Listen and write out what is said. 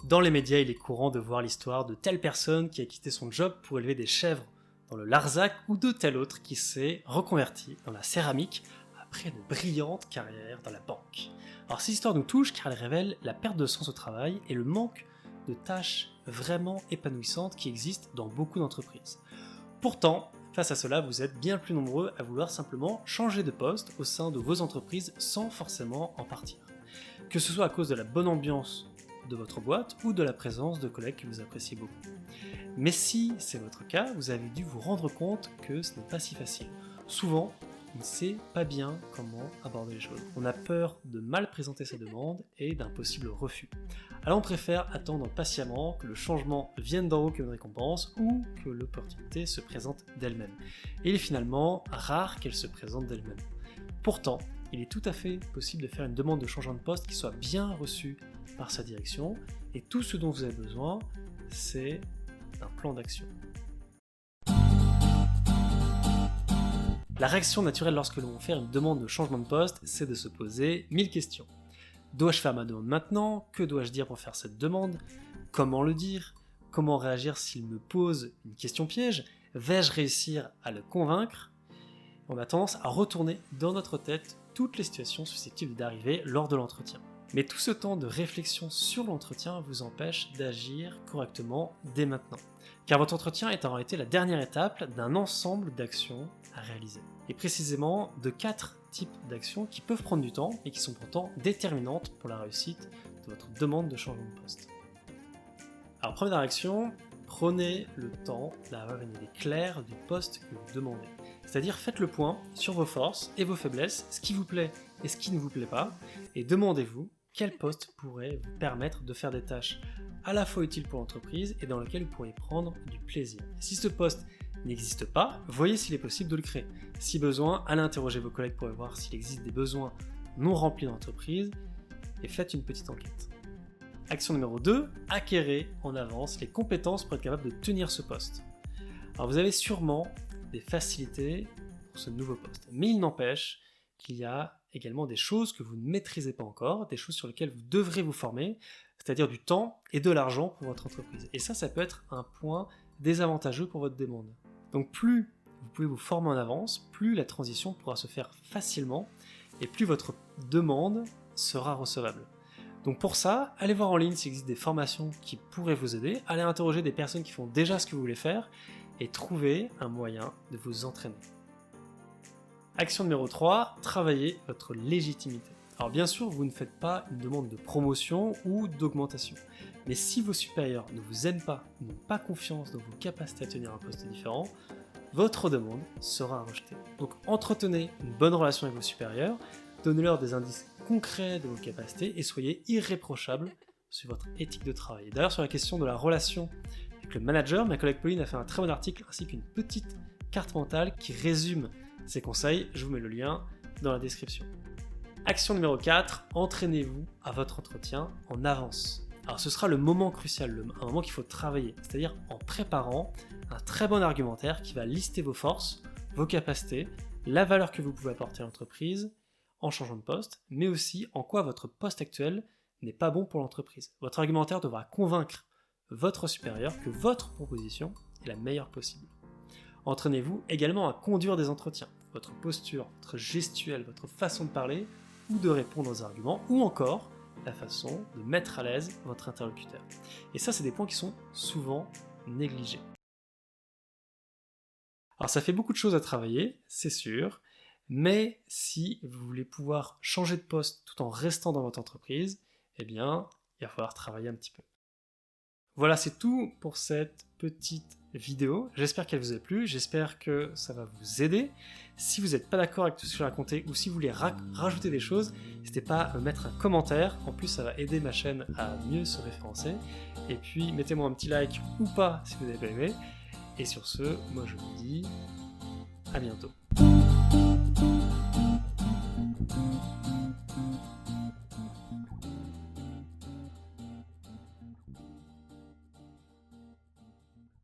Dans les médias, il est courant de voir l'histoire de telle personne qui a quitté son job pour élever des chèvres dans le Larzac ou de tel autre qui s'est reconverti dans la céramique après une brillante carrière dans la banque. Alors ces histoires nous touchent car elles révèlent la perte de sens au travail et le manque de tâches vraiment épanouissantes qui existent dans beaucoup d'entreprises. Pourtant, face à cela, vous êtes bien plus nombreux à vouloir simplement changer de poste au sein de vos entreprises sans forcément en partir. Que ce soit à cause de la bonne ambiance de votre boîte ou de la présence de collègues que vous appréciez beaucoup. Mais si c'est votre cas, vous avez dû vous rendre compte que ce n'est pas si facile. Souvent, on ne sait pas bien comment aborder les choses. On a peur de mal présenter sa demande et d'un possible refus. Alors on préfère attendre patiemment que le changement vienne d'en haut comme une récompense ou que l'opportunité se présente d'elle-même. Et il est finalement rare qu'elle se présente d'elle-même. Pourtant, il est tout à fait possible de faire une demande de changement de poste qui soit bien reçue par sa direction, et tout ce dont vous avez besoin, c'est d'un plan d'action. La réaction naturelle lorsque l'on fait une demande de changement de poste, c'est de se poser 1000 questions. Dois-je faire ma demande maintenant? Que dois-je dire pour faire cette demande? Comment le dire? Comment réagir s'il me pose une question piège? Vais-je réussir à le convaincre? On a tendance à retourner dans notre tête toutes les situations susceptibles d'arriver lors de l'entretien. Mais tout ce temps de réflexion sur l'entretien vous empêche d'agir correctement dès maintenant. Car votre entretien est en réalité la dernière étape d'un ensemble d'actions à réaliser. Et précisément de 4 types d'actions qui peuvent prendre du temps et qui sont pourtant déterminantes pour la réussite de votre demande de changement de poste. Alors première action, prenez le temps d'avoir une idée claire du poste que vous demandez. C'est-à-dire faites le point sur vos forces et vos faiblesses, ce qui vous plaît et ce qui ne vous plaît pas, et demandez-vous quel poste pourrait vous permettre de faire des tâches à la fois utiles pour l'entreprise et dans lesquelles vous pourriez prendre du plaisir. Si ce poste n'existe pas, voyez s'il est possible de le créer. Si besoin, allez interroger vos collègues pour voir s'il existe des besoins non remplis dans l'entreprise et faites une petite enquête. Action numéro 2, acquérez en avance les compétences pour être capable de tenir ce poste. Alors vous avez sûrement des facilités pour ce nouveau poste, mais il n'empêche qu'il y a également des choses que vous ne maîtrisez pas encore, des choses sur lesquelles vous devrez vous former, c'est-à-dire du temps et de l'argent pour votre entreprise. Et ça peut être un point désavantageux pour votre demande. Donc plus vous pouvez vous former en avance, plus la transition pourra se faire facilement et plus votre demande sera recevable. Donc pour ça, allez voir en ligne s'il existe des formations qui pourraient vous aider, allez interroger des personnes qui font déjà ce que vous voulez faire et trouvez un moyen de vous entraîner. Action numéro 3, travaillez votre légitimité. Alors bien sûr, vous ne faites pas une demande de promotion ou d'augmentation, mais si vos supérieurs ne vous aiment pas, n'ont pas confiance dans vos capacités à tenir un poste différent, votre demande sera rejetée. Donc entretenez une bonne relation avec vos supérieurs, donnez-leur des indices concrets de vos capacités et soyez irréprochable sur votre éthique de travail. D'ailleurs, sur la question de la relation avec le manager, ma collègue Pauline a fait un très bon article ainsi qu'une petite carte mentale qui résume ces conseils, je vous mets le lien dans la description. Action numéro 4, entraînez-vous à votre entretien en avance. Alors ce sera le moment crucial, un moment qu'il faut travailler, c'est-à-dire en préparant un très bon argumentaire qui va lister vos forces, vos capacités, la valeur que vous pouvez apporter à l'entreprise en changeant de poste, mais aussi en quoi votre poste actuel n'est pas bon pour l'entreprise. Votre argumentaire devra convaincre votre supérieur que votre proposition est la meilleure possible. Entraînez-vous également à conduire des entretiens. Votre posture, votre gestuelle, votre façon de parler ou de répondre aux arguments, ou encore la façon de mettre à l'aise votre interlocuteur. Et ça, c'est des points qui sont souvent négligés. Alors ça fait beaucoup de choses à travailler, c'est sûr, mais si vous voulez pouvoir changer de poste tout en restant dans votre entreprise, eh bien, il va falloir travailler un petit peu. Voilà, c'est tout pour cette petite vidéo. J'espère qu'elle vous a plu, j'espère que ça va vous aider. Si vous n'êtes pas d'accord avec tout ce que j'ai raconté ou si vous voulez rajouter des choses, n'hésitez pas à me mettre un commentaire. En plus, ça va aider ma chaîne à mieux se référencer. Et puis, mettez-moi un petit like ou pas si vous n'avez pas aimé. Et sur ce, moi je vous dis à bientôt.